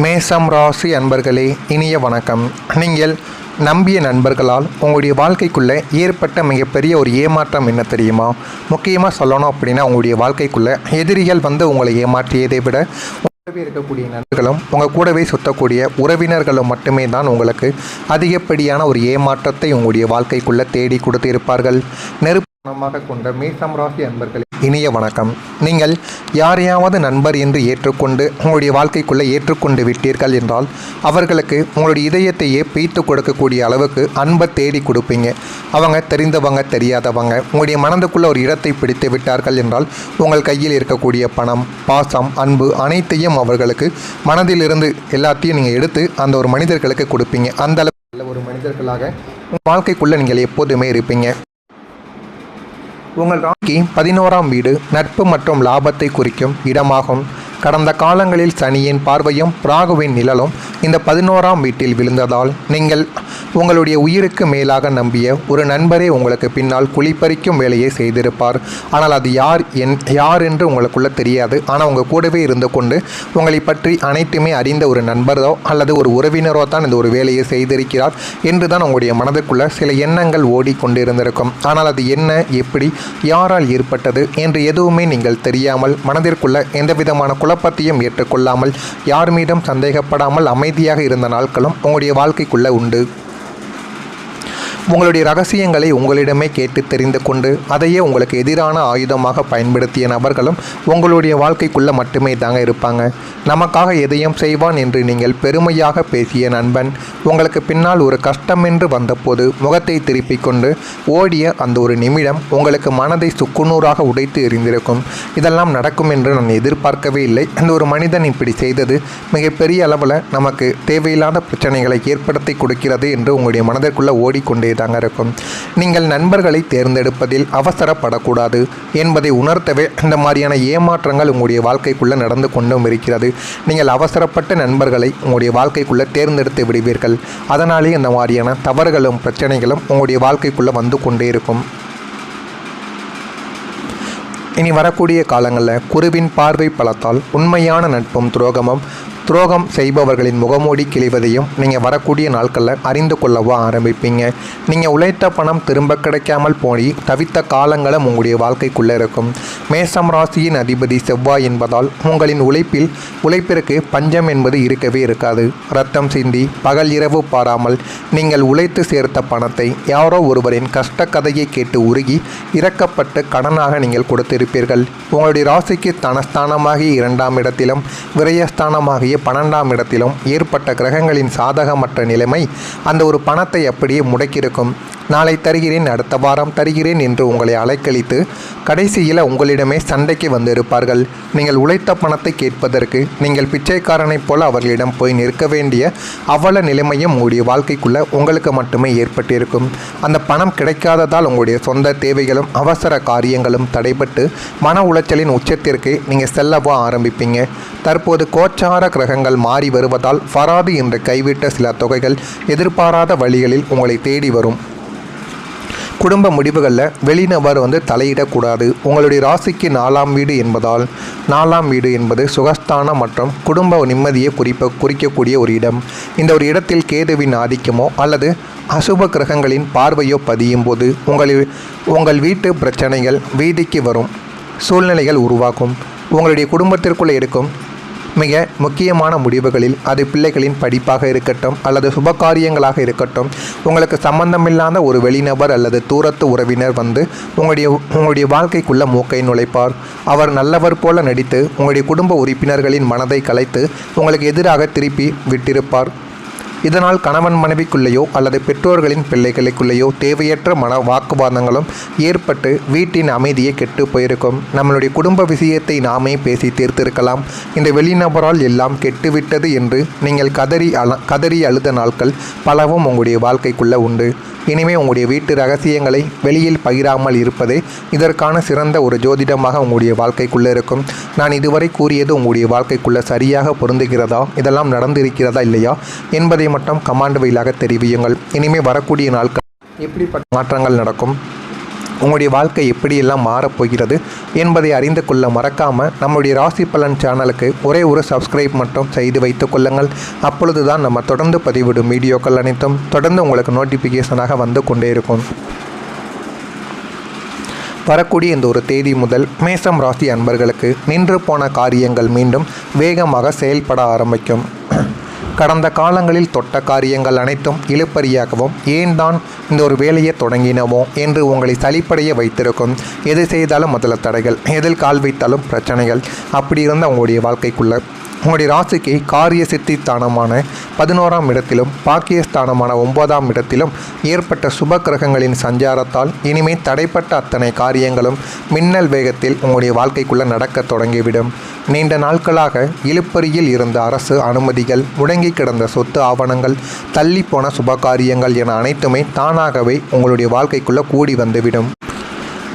மேசம் ராசி அன்பர்களே, இனிய வணக்கம். நீங்கள் நம்பிய நண்பர்களால் உங்களுடைய வாழ்க்கைக்குள்ளே ஏற்பட்ட மிகப்பெரிய ஒரு ஏமாற்றம் என்ன தெரியுமா? முக்கியமாக சொல்லணும் அப்படின்னா, உங்களுடைய வாழ்க்கைக்குள்ளே எதிரிகள் உங்களை ஏமாற்றியதை விட கூடவே இருக்கக்கூடிய நண்பர்களும் உங்கள் கூடவே சுற்றக்கூடிய உறவினர்களும் மட்டுமே தான் உங்களுக்கு அதிகப்படியான ஒரு ஏமாற்றத்தை உங்களுடைய வாழ்க்கைக்குள்ளே தேடி கொடுத்து இருப்பார்கள். நெருப்பமாக கொண்ட மேசம் ராசி அன்பர்களே, இனிய வணக்கம். நீங்கள் யாரையாவது நண்பர் என்று ஏற்றுக்கொண்டு உங்களுடைய வாழ்க்கைக்குள்ளே ஏற்றுக்கொண்டு விட்டீர்கள் என்றால் அவர்களுக்கு உங்களுடைய இதயத்தையே பீத்து கொடுக்கக்கூடிய அளவுக்கு அன்பை தேடி கொடுப்பீங்க. அவங்க தெரிந்தவங்க தெரியாதவங்க உங்களுடைய மனதுக்குள்ளே ஒரு இடத்தை பிடித்து விட்டார்கள் என்றால் உங்கள் கையில் இருக்கக்கூடிய பணம், பாசம், அன்பு அனைத்தையும் அவர்களுக்கு மனதிலிருந்து எல்லாத்தையும் நீங்கள் எடுத்து அந்த ஒரு மனிதர்களுக்கு கொடுப்பீங்க. அந்த அளவுக்கு ஒரு மனிதர்களாக உங்கள் வாழ்க்கைக்குள்ளே நீங்கள் எப்போதுமே இருப்பீங்க. உங்கள் ராசிக்கு 11ஆம் வீடு நட்பு மற்றும் லாபத்தை குறிக்கும் இடமாகும். கடந்த காலங்களில் சனியின் பார்வையும் ராகுவின் நிழலும் இந்த 11ஆம் வீட்டில் விழுந்ததால் நீங்கள் உங்களுடைய உயிருக்கு மேலாக நம்பிய ஒரு நண்பரே உங்களுக்கு பின்னால் குழிப்பறிக்கும் வேலையை செய்திருப்பார். ஆனால் அது யார் என்று உங்களுக்குள்ள தெரியாது. ஆனால் உங்கள் கூடவே இருந்து கொண்டு உங்களை பற்றி அனைத்துமே அறிந்த ஒரு நண்பரோ அல்லது ஒரு உறவினரோ தான் இந்த ஒரு வேலையை செய்திருக்கிறார் என்று தான் உங்களுடைய மனதுக்குள்ள சில எண்ணங்கள் ஓடிக்கொண்டிருந்திருக்கும். ஆனால் அது என்ன, எப்படி, யாரால் ஏற்பட்டது என்று எதுவுமே நீங்கள் தெரியாமல் மனதிற்குள்ள எந்த விதமான குழப்பத்தையும் ஏற்றுக்கொள்ளாமல் யார் மீதும் சந்தேகப்படாமல் அமைதியாக இருந்த நாட்களும் உங்களுடைய வாழ்க்கைக்குள்ளே உண்டு. உங்களுடைய ரகசியங்களை உங்களிடமே கேட்டு தெரிந்து கொண்டு அதையே உங்களுக்கு எதிரான ஆயுதமாக பயன்படுத்திய நபர்களும் உங்களுடைய வாழ்க்கைக்குள்ளே மட்டுமே தாங்க இருப்பாங்க. நமக்காக எதையும் செய்வான் என்று நீங்கள் பெருமையாக பேசிய நண்பன் உங்களுக்கு பின்னால் ஒரு கஷ்டம் என்று வந்தபோது முகத்தை திருப்பிக் கொண்டு ஓடிய அந்த ஒரு நிமிடம் உங்களுக்கு மனதை சுக்குநூறாக உடைத்து எறிந்திருக்கும். இதெல்லாம் நடக்கும் என்று நான் எதிர்பார்க்கவே இல்லை. அந்த ஒரு மனிதன் இப்படி செய்தது மிகப்பெரிய அளவில் நமக்கு தேவையில்லாத பிரச்சனைகளை ஏற்படுத்தி கொடுக்கிறது என்று உங்களுடைய மனதிற்குள்ளே ஓடிக்கொண்டே தாங்க இருக்கும். நீங்கள் நண்பர்களை தேர்ந்தெடுப்பதில் அவசரப்படக்கூடாது என்பதை உணர்த்தவே இந்த மாதிரியான ஏமாற்றங்கள் உங்களுடைய வாழ்க்கைக்குள்ளே நடந்து கொண்டும் இருக்கிறது. நீங்கள் அவசரப்பட்ட நண்பர்களை உங்களுடைய வாழ்க்கைக்குள்ளே தேர்ந்தெடுத்து விடுவீர்கள். அதனாலே இந்த மாதிரியான தவறுகளும் பிரச்சனைகளும் உங்களுடைய வாழ்க்கைக்குள்ளே வந்து கொண்டே இருக்கும். இனி வரக்கூடிய காலங்களில் குருவின் பார்வை பலத்தால் உண்மையான நட்பும் துரோகம் செய்பவர்களின் முகமூடி கிழிவதையும் நீங்கள் வரக்கூடிய நாட்களில் அறிந்து கொள்ளவோ ஆரம்பிப்பீங்க. நீங்கள் உழைத்த பணம் திரும்ப கிடைக்காமல் போய் தவித்த காலங்களும் உங்களுடைய வாழ்க்கைக்குள்ளே இருக்கும். மேசம் ராசியின் அதிபதி செவ்வாய் என்பதால் உங்களின் உழைப்பிற்கு பஞ்சம் என்பது இருக்கவே இருக்காது. ரத்தம் சிந்தி பகல் இரவு பாராமல் நீங்கள் உழைத்து சேர்த்த பணத்தை யாரோ ஒருவரின் கஷ்ட கதையை கேட்டு உருகி இறக்கப்பட்டு கடனாக நீங்கள் கொடுத்திருப்பீர்கள். உங்களுடைய ராசிக்கு தனஸ்தானமாகிய 2ஆம் இடத்திலும் விரயஸ்தானமாகிய 12ஆம் இடத்திலும் ஏற்பட்ட கிரகங்களின் சாதகமற்ற நிலைமை அந்த ஒரு பணத்தை அப்படியே முடக்கியிருக்கும். நாளை தருகிறேன், அடுத்த வாரம் தருகிறேன் என்று உங்களை அலைக்கழித்து கடைசியில் உங்களிடமே சண்டைக்கு வந்திருப்பார்கள். நீங்கள் உழைத்த பணத்தை கேட்பதற்கு நீங்கள் பிச்சைக்காரனைப் போல அவர்களிடம் போய் நிற்க வேண்டிய அவல நிலைமையும் உங்களுடைய வாழ்க்கைக்குள்ளே உங்களுக்கு மட்டுமே ஏற்பட்டிருக்கும். அந்த பணம் கிடைக்காததால் உங்களுடைய சொந்த தேவைகளும் அவசர காரியங்களும் தடைபட்டு மன உளைச்சலின் உச்சத்திற்கு நீங்கள் செல்லவோ ஆரம்பிப்பீங்க. தற்போது கோச்சார கிரகங்கள் மாறி வருவதால் வராது என்று கைவிட்ட சில தொகைகள் எதிர்பாராத வழிகளில் உங்களை தேடி வரும். குடும்ப முடிவுகளில் வெளிநபர் தலையிடக்கூடாது. உங்களுடைய ராசிக்கு 4ஆம் வீடு என்பதால் 4ஆம் வீடு என்பது சுகஸ்தானம் மற்றும் குடும்ப நிம்மதியை குறிக்கக்கூடிய ஒரு இடம். இந்த ஒரு இடத்தில் கேதுவின் ஆதிக்கமோ அல்லது அசுப கிரகங்களின் பார்வையோ பதியும் போது உங்கள் வீட்டு பிரச்சனைகள் வீதிக்கு வரும் சூழ்நிலைகள் உருவாக்கும். உங்களுடைய குடும்பத்திற்குள்ளே இருக்கும் மிக முக்கியமான முடிவுகளில் அது பிள்ளைகளின் படிப்பாக இருக்கட்டும் அல்லது சுபகாரியங்களாக இருக்கட்டும், உங்களுக்கு சம்பந்தமில்லாத ஒரு வெளிநபர் அல்லது தூரத்து உறவினர் உங்களுடைய வாழ்க்கைக்குள்ள மூக்கை நுழைப்பார். அவர் நல்லவர் போல நடித்து உங்களுடைய குடும்ப உறுப்பினர்களின் மனதை கலைத்து உங்களுக்கு எதிராக திருப்பி விட்டிருப்பார். இதனால் கணவன் மனைவிக்குள்ளேயோ அல்லது பெற்றோர்களின் பிள்ளைகளுக்குள்ளேயோ தேவையற்ற வாக்குவாதங்களும் ஏற்பட்டு வீட்டின் அமைதியை கெட்டு போயிருக்கும். நம்மளுடைய குடும்ப விஷயத்தை நாமே பேசி தீர்த்திருக்கலாம். இந்த வெளிநபரால் எல்லாம் கெட்டுவிட்டது என்று நீங்கள் கதறி அழுத நாட்கள் பலவும் உங்களுடைய வாழ்க்கைக்குள்ளே உண்டு. இனிமே உங்களுடைய வீட்டு ரகசியங்களை வெளியில் பகிராமல் இருப்பதே இதற்கான சிறந்த ஒரு ஜோதிடமாக உங்களுடைய வாழ்க்கைக்குள்ளே இருக்கும். நான் இதுவரை கூறியது உங்களுடைய வாழ்க்கைக்குள்ளே சரியாக பொருந்துகிறதா, இதெல்லாம் நடந்திருக்கிறதா இல்லையா என்பதை மட்டும் கமாண்ட் வழியாக தெரிவியுங்கள். இனிமேல் வரக்கூடிய நாட்கள் எப்படிப்பட்ட மாற்றங்கள் நடக்கும், உங்களுடைய வாழ்க்கை எப்படியெல்லாம் மாறப்போகிறது என்பதை அறிந்து கொள்ள மறக்காமல் நம்முடைய ராசி பலன் சேனலுக்கு ஒரே ஒரு சப்ஸ்கிரைப் மட்டும் செய்து வைத்துக் கொள்ளுங்கள். அப்பொழுது தான் நம்ம தொடர்ந்து பதிவிடும் வீடியோக்கள் அனைத்தும் தொடர்ந்து உங்களுக்கு நோட்டிஃபிகேஷனாக வந்து கொண்டே இருக்கும். வரக்கூடிய இந்த ஒரு தேதி முதல் மேஷம் ராசி அன்பர்களுக்கு நின்று போன காரியங்கள் மீண்டும் வேகமாக செயல்பட ஆரம்பிக்கும். கடந்த காலங்களில் தொட்ட காரியங்கள் அனைத்தும் இழுபறியாகவும் ஏன் தான் இந்த ஒரு வேலையை தொடங்கினவோ என்று உங்களை சலிப்படைய வைத்திருக்கும். எது செய்தாலும் முதல்ல தடைகள், எதில் கால் வைத்தாலும் பிரச்சனைகள். அப்படி இருந்த உங்களுடைய வாழ்க்கைக்குள்ள உங்களுடைய ராசிக்கு காரிய சித்தி ஸ்தானமான 11ஆம் இடத்திலும் பாக்கியஸ்தானமான 9ஆம் இடத்திலும் ஏற்பட்ட சுப கிரகங்களின் சஞ்சாரத்தால் இனிமேல் தடைப்பட்ட அத்தனை காரியங்களும் மின்னல் வேகத்தில் உங்களுடைய வாழ்க்கைக்குள்ளே நடக்க தொடங்கிவிடும். நீண்ட நாட்களாக இழுப்பறியில் இருந்த அரசு அனுமதிகள், முடங்கி கிடந்த சொத்து ஆவணங்கள், தள்ளிப்போன சுபகாரியங்கள் என அனைத்துமே தானாகவே உங்களுடைய வாழ்க்கைக்குள்ளே கூடி வந்துவிடும்.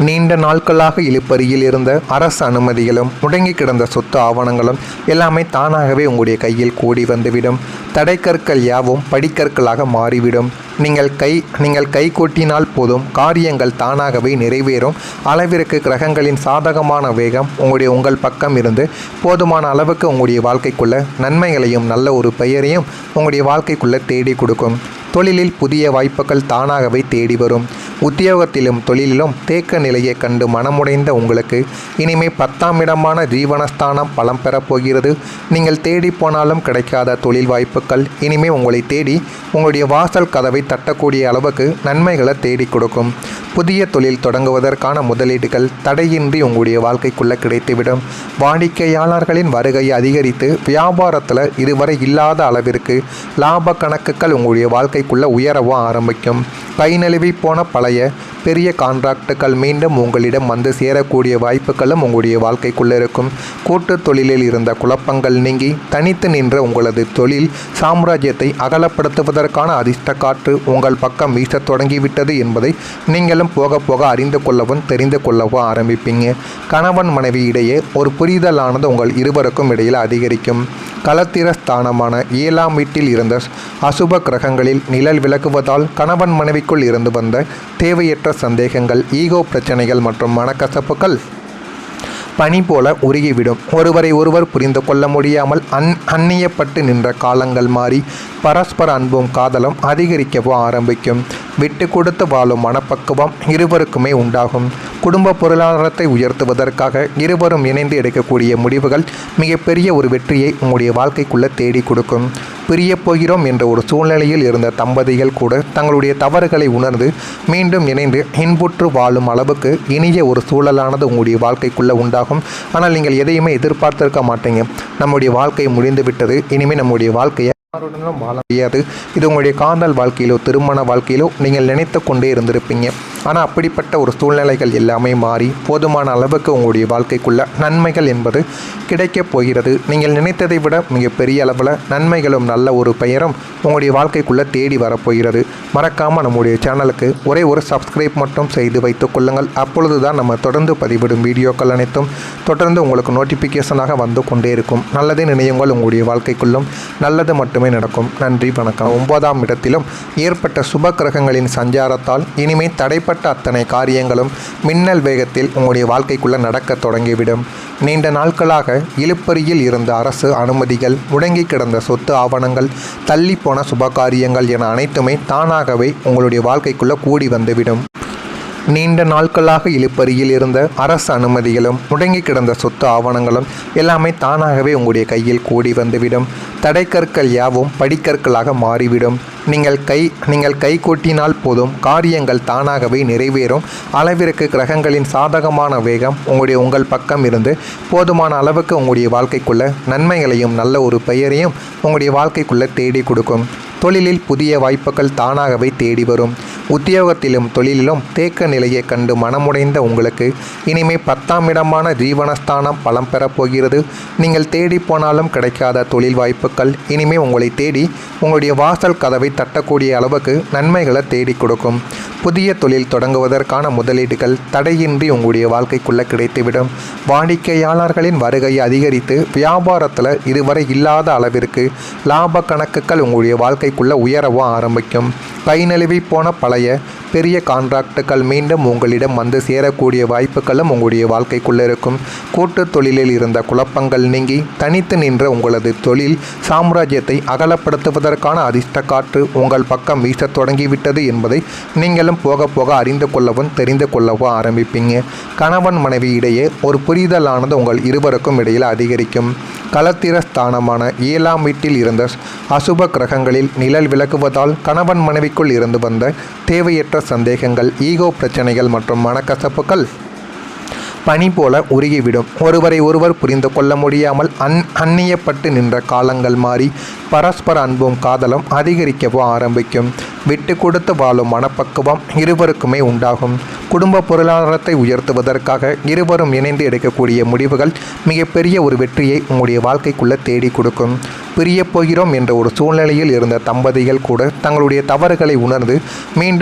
நீண்ட நாட்களாக இழுப்பறியில் இருந்த அரசு அனுமதிகளும் முடங்கி கிடந்த சொத்து ஆவணங்களும் எல்லாமே தானாகவே உங்களுடைய கையில் கூடி வந்துவிடும். தடைக்கற்கள் யாவும் படிக்கற்களாக மாறிவிடும். நீங்கள் கை கொட்டினால் போதும், காரியங்கள் தானாகவே நிறைவேறும் அளவிற்கு கிரகங்களின் சாதகமான வேகம் உங்கள் பக்கம் இருந்து போதுமான அளவுக்கு உங்களுடைய வாழ்க்கைக்குள்ள நன்மைகளையும் நல்ல ஒரு பெயரையும் உங்களுடைய வாழ்க்கைக்குள்ளே தேடி கொடுக்கும். தொழிலில் புதிய வாய்ப்புகள் தானாகவே தேடி வரும். உத்தியோகத்திலும் தொழிலிலும் தேக்க நிலையை கண்டு மனமுடைந்த உங்களுக்கு இனிமே 10ஆம் இடமான ஜீவனஸ்தானம் பலம் பெறப்போகிறது. நீங்கள் தேடி போனாலும் கிடைக்காத தொழில் வாய்ப்புகள் இனிமே உங்களை தேடி உங்களுடைய வாசல் கதவை தட்டக்கூடிய அளவுக்கு நன்மைகளை தேடி கொடுக்கும். புதிய தொழில் தொடங்குவதற்கான முதலீடுகள் தடையின்றி உங்களுடைய வாழ்க்கைக்குள்ளே கிடைத்துவிடும். வாடிக்கையாளர்களின் வருகையை அதிகரித்து வியாபாரத்தில் இதுவரை இல்லாத அளவிற்கு லாப கணக்குகள் உங்களுடைய வாழ்க்கைக்குள்ளே உயரவும் ஆரம்பிக்கும். கை நழுவி போன பழைய பெரிய கான்ட்ராக்டுகள் மீண்டும் உங்களிடம் வந்து சேரக்கூடிய வாய்ப்புகளும் உங்களுடைய வாழ்க்கைக்குள்ளே இருக்கும். கூட்டு தொழிலில் இருந்த குழப்பங்கள் நீங்கி தனித்து நின்ற உங்களது தொழில் சாம்ராஜ்யத்தை அகலப்படுத்துவதற்கான அதிர்ஷ்ட காற்று உங்கள் பக்கம் வீசத் தொடங்கிவிட்டது என்பதை நீங்களும் போக போக அறிந்து கொள்ளவும் தெரிந்து கொள்ளவும் ஆரம்பிப்பீங்க. கணவன் மனைவி இடையே ஒரு புரிதலானது உங்கள் இருவருக்கும் இடையில் அதிகரிக்கும். களத்திர ஸ்தானமான 7ஆம் வீட்டில் இருந்த அசுப கிரகங்களில் நிழல் விலகுவதால் கணவன் மனைவிக்குள் இருந்து வந்த தேவையற்ற சந்தேகங்கள், ஈகோ பிரச்சனைகள் மற்றும் மனக்கசப்புகள் பனி போல உருகிவிடும். ஒருவரை ஒருவர் புரிந்து கொள்ள முடியாமல் அந்நியப்பட்டு நின்ற காலங்கள் மாறி பரஸ்பர அன்பும் காதலும் அதிகரிக்கவும் ஆரம்பிக்கும். விட்டு கொடுத்து வாழும் மனப்பக்குவம் இருவருக்குமே உண்டாகும். குடும்ப பொருளாதாரத்தை உயர்த்துவதற்காக இருவரும் இணைந்து எடுக்கக்கூடிய முடிவுகள் மிகப்பெரிய ஒரு வெற்றியை உங்களுடைய வாழ்க்கைக்குள்ளே தேடி கொடுக்கும். பிரியப் போகிறோம் என்ற ஒரு சூழ்நிலையில் இருந்த தம்பதிகள் கூட தங்களுடைய தவறுகளை உணர்ந்து மீண்டும் இணைந்து இன்புற்று வாழும் அளவுக்கு இனிய ஒரு சூழலானது உங்களுடைய வாழ்க்கைக்குள்ளே உண்டாகும். ஆனால் நீங்கள் எதையுமே எதிர்பார்த்திருக்க மாட்டீங்க. நம்முடைய வாழ்க்கை முடிந்து விட்டது, இனிமேல் நம்முடைய வாழ்க்கையை யாருடனும் வாழ முடியாது. இது உங்களுடைய காதல் வாழ்க்கையிலோ திருமண வாழ்க்கையிலோ நீங்கள் நினைத்து கொண்டே இருந்திருப்பீங்க. ஆனால் அப்படிப்பட்ட ஒரு சூழ்நிலைகள் எல்லாமே மாறி போதுமான அளவுக்கு உங்களுடைய வாழ்க்கைக்குள்ள நன்மைகள் என்பது கிடைக்கப் போகிறது. நீங்கள் நினைத்ததை விட மிகப்பெரிய அளவில் நன்மைகளும் நல்ல ஒரு பெயரும் உங்களுடைய வாழ்க்கைக்குள்ளே தேடி வரப்போகிறது. மறக்காமல் நம்முடைய சேனலுக்கு ஒரே ஒரு சப்ஸ்கிரைப் மட்டும் செய்து வைத்துக் கொள்ளுங்கள். அப்பொழுது தான் நம்ம தொடர்ந்து பதிவிடும் வீடியோக்கள் அனைத்தும் தொடர்ந்து உங்களுக்கு நோட்டிஃபிகேஷனாக வந்து கொண்டே இருக்கும். நல்லதே நினையுங்கள், உங்களுடைய வாழ்க்கைக்குள்ளும் நல்லது மட்டுமே நடக்கும். நன்றி, வணக்கம். 9ஆம் இடத்திலும் ஏற்பட்ட சுப கிரகங்களின் சஞ்சாரத்தால் இனிமேல் தடைப்பட்ட அத்தனை காரியங்களும் மின்னல் வேகத்தில் உங்களுடைய வாழ்க்கைக்குள்ளே நடக்க தொடங்கிவிடும். நீண்ட நாட்களாக இழுப்பறியில் இருந்த அரசு அனுமதிகள், முடங்கி கிடந்த சொத்து ஆவணங்கள், தள்ளிப்போன சுபகாரியங்கள் என அனைத்துமே தானாகவே உங்களுடைய வாழ்க்கைக்குள்ளே கூடி வந்துவிடும். நீண்ட நாட்களாக இழுப்பறியில் இருந்த அரசு அனுமதிகளும் முடங்கி கிடந்த சொத்து ஆவணங்களும் எல்லாமே தானாகவே உங்களுடைய கையில் கூடி வந்துவிடும். தடைக்கற்கள் யாவும் படிக்கற்களாக மாறிவிடும். நீங்கள் கை கொட்டினால் போதும், காரியங்கள் தானாகவே நிறைவேறும் அளவிற்கு கிரகங்களின் சாதகமான வேகம் உங்கள் பக்கம் இருந்து போதுமான அளவுக்கு உங்களுடைய வாழ்க்கைக்குள்ள நன்மைகளையும் நல்ல ஒரு பெயரையும் உங்களுடைய வாழ்க்கைக்குள்ளே தேடி கொடுக்கும். தொழிலில் புதிய வாய்ப்புகள் தானாகவே தேடி வரும். உத்தியோகத்திலும் தொழிலிலும் தேக்க நிலையை கண்டு மனமுடைந்த உங்களுக்கு இனிமே 10ஆம் இடமான ஜீவனஸ்தானம் பலம் பெறப்போகிறது. நீங்கள் தேடி போனாலும் கிடைக்காத தொழில் வாய்ப்புகள் இனிமே உங்களை தேடி உங்களுடைய வாசல் கதவை தட்டக்கூடிய அளவுக்கு நன்மைகளை தேடி கொடுக்கும். புதிய தொழில் தொடங்குவதற்கான முதலீடுகள் தடையின்றி உங்களுடைய வாழ்க்கைக்குள்ளே கிடைத்துவிடும். வாடிக்கையாளர்களின் வருகையை அதிகரித்து வியாபாரத்தில் இதுவரை இல்லாத அளவிற்கு லாப கணக்குகள் உங்களுடைய வாழ்க்கைக்குள்ளே உயரவும் ஆரம்பிக்கும். கை நழுவி போன பழைய பழைய பெரிய கான்ட்ராக்டுகள் மீண்டும் உங்களிடம் வந்து சேரக்கூடிய வாய்ப்புகளும் உங்களுடைய வாழ்க்கைக்குள்ளே இருக்கும். கூட்டு தொழிலில் இருந்த குழப்பங்கள் நீங்கி தனித்து நின்ற உங்களது தொழில் சாம்ராஜ்யத்தை அகலப்படுத்துவதற்கான அதிர்ஷ்ட காற்று உங்கள் பக்கம் வீசத் தொடங்கிவிட்டது என்பதை நீங்களும் போக போக அறிந்து கொள்ளவும் தெரிந்து கொள்ளவும் ஆரம்பிப்பீங்க. கணவன் மனைவி இடையே ஒரு புரிதலானது உங்கள் இருவருக்கும் இடையில் அதிகரிக்கும். களத்திர ஸ்தானமான 7ஆம் வீட்டில் இருந்த அசுப கிரகங்களில் நிழல் விலகுவதால் கணவன் மனைவிக்குள் இருந்து வந்த தேவையற்ற சந்தேகங்கள், ஈகோ பிரச்சனைகள் மற்றும் மனக்கசப்புகள் பனி போல உருகிவிடும். ஒருவரை ஒருவர் புரிந்து கொள்ள முடியாமல் அந்நியப்பட்டு நின்ற காலங்கள் மாறி பரஸ்பர அன்பும் காதலும் அதிகரிக்கவும் ஆரம்பிக்கும். விட்டு கொடுத்து வாழும் மனப்பக்குவம் இருவருக்குமே உண்டாகும். குடும்ப பொருளாதாரத்தை உயர்த்துவதற்காக இருவரும் இணைந்து எடுக்கக்கூடிய முடிவுகள் மிகப்பெரிய ஒரு வெற்றியை உங்களுடைய வாழ்க்கைக்குள்ளே தேடி கொடுக்கும். பிரிய போகிறோம் என்ற ஒரு சூழ்நிலையில் இருந்த தம்பதிகள் கூட தங்களுடைய தவறுகளை உணர்ந்து மீண்டும்